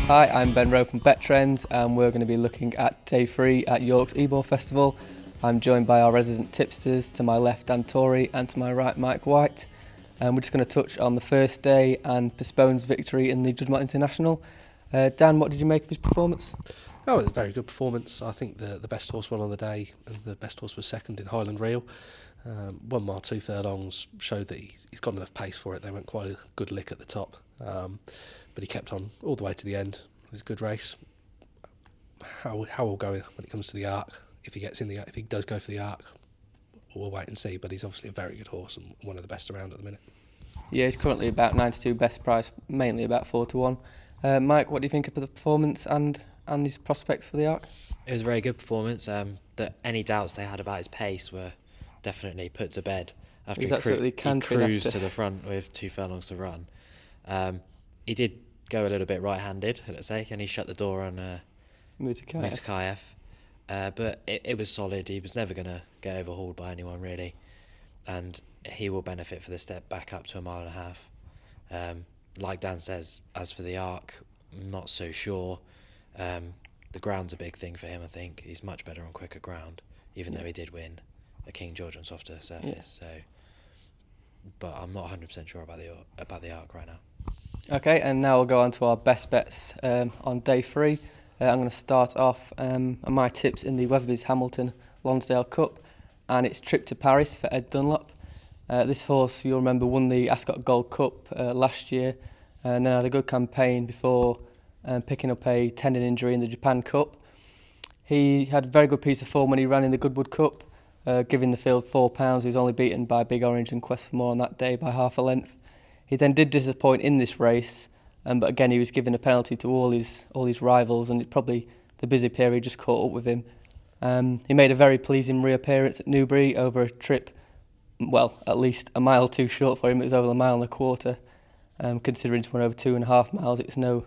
Hi, I'm Ben Rowe from Bettrends and we're going to be looking at day 3 at York's Ebor Festival. I'm joined by our resident tipsters, to my left Dan Tory and to my right Mike White. And we're just going to touch on the first day and Postponed's victory in the Juddmonte International. Dan, what did you make of his performance? Oh, it was a very good performance. I think the best horse won on the day, and the best horse was second in Highland Reel. 1 mile 2 furlongs showed that he's got enough pace for it. They went quite a good lick at the top, but he kept on all the way to the end. It was a good race. How we'll go when it comes to the Arc, if he does go for the Arc, we'll wait and see. But he's obviously a very good horse and one of the best around at the minute. Yeah, he's currently about 92 best price, mainly about 4 to 1. Mike, what do you think of the performance and his prospects for the Arc? It was a very good performance. That any doubts they had about his pace were definitely put to bed after he cruised to the front with 2 furlongs to run. He did go a little bit right-handed, let's say, and he shut the door on Mutakayev. But it was solid. He was never going to get overhauled by anyone, really. And he will benefit for the step back up to 1.5 miles. Like Dan says, as for the Arc, I'm not so sure. The ground's a big thing for him, I think. He's much better on quicker ground, even though he did win a King George on softer surface. Yeah. But I'm not 100% sure about the Arc right now. Okay, and now we'll go on to our best bets on day 3. I'm going to start off on my tips in the Weatherby's Hamilton Lonsdale Cup, and it's Trip to Paris for Ed Dunlop. This horse, you'll remember, won the Ascot Gold Cup last year, and then had a good campaign before picking up a tendon injury in the Japan Cup. He had a very good piece of form when he ran in the Goodwood Cup, giving the field £4. He was only beaten by Big Orange and Quest for More on that day by half a length. He then did disappoint in this race, but again he was given a penalty to all his rivals, and it probably the busy period just caught up with him. He made a very pleasing reappearance at Newbury over a trip, well, at least a mile too short for him. It was over 1.25 miles. Considering to run over 2.5 miles, it's no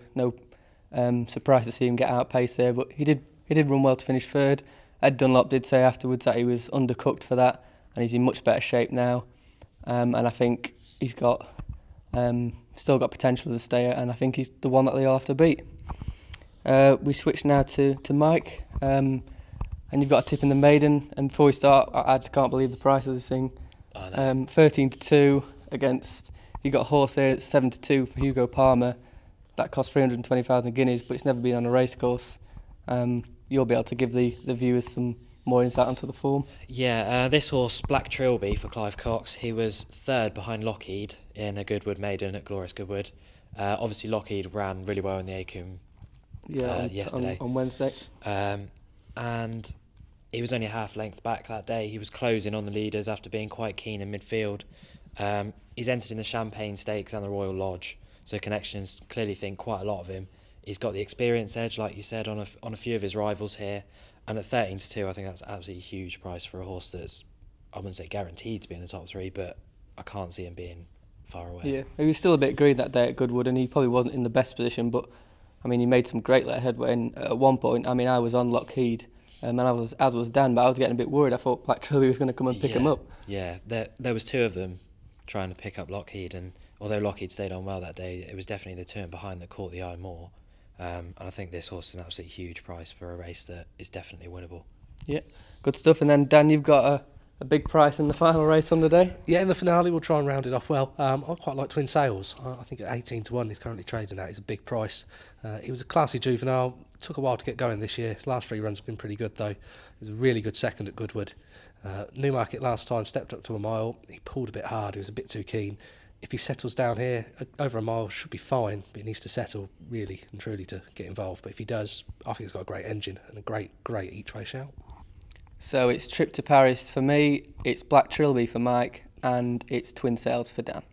surprise to see him get outpaced there. But he did run well to finish third. Ed Dunlop did say afterwards that he was undercooked for that, and he's in much better shape now. And I think he's got still got potential as a stayer, and I think he's the one that they'll have to beat. We switch now to Mike, and you've got a tip in the maiden. And before we start, I just can't believe the price of this thing. 13 to 2 against. You got a horse there. It's 7 to 2 for Hugo Palmer. That cost 320,000 guineas, but it's never been on a racecourse. You'll be able to give the viewers some more insight onto the form. Yeah, this horse, Black Trilby for Clive Cox, he was third behind Lockheed in a Goodwood maiden at Glorious Goodwood. Obviously, Lockheed ran really well in the Acomb yesterday. On Wednesday. And he was only a half length back that day. He was closing on the leaders after being quite keen in midfield. He's entered in the Champagne Stakes and the Royal Lodge, so connections clearly think quite a lot of him. He's got the experience edge, like you said, on a few of his rivals here. And at 13 to 2, I think that's absolutely a huge price for a horse that's, I wouldn't say guaranteed to be in the top 3, but I can't see him being far away. Yeah, he was still a bit green that day at Goodwood, and he probably wasn't in the best position, but I mean, he made some great headway. And at one point, I mean, I was on Lockheed, and as was Dan, but I was getting a bit worried. I thought Black Trilby was going to come and pick him up. Yeah, there was 2 of them trying to pick up Lockheed, and although Lockheed stayed on well that day, it was definitely the 2 in behind that caught the eye more. And I think this horse is an absolutely huge price for a race that is definitely winnable. Yeah, good stuff. And then Dan, you've got a big price in the final race on the day. Yeah, in the finale we'll try and round it off well. I quite like Twin Sails. I think at 18 to 1 he's currently trading at. It's a big price. He was a classy juvenile. Took a while to get going this year. His last 3 runs have been pretty good though. He was a really good second at Goodwood. Newmarket last time stepped up to 1 mile. He pulled a bit hard. He was a bit too keen. If he settles down here, over 1 mile should be fine, but he needs to settle really and truly to get involved. But if he does, I think he's got a great engine and a great each-way shout. So it's Trip to Paris for me, it's Black Trilby for Mike, and it's Twin Sails for Dan.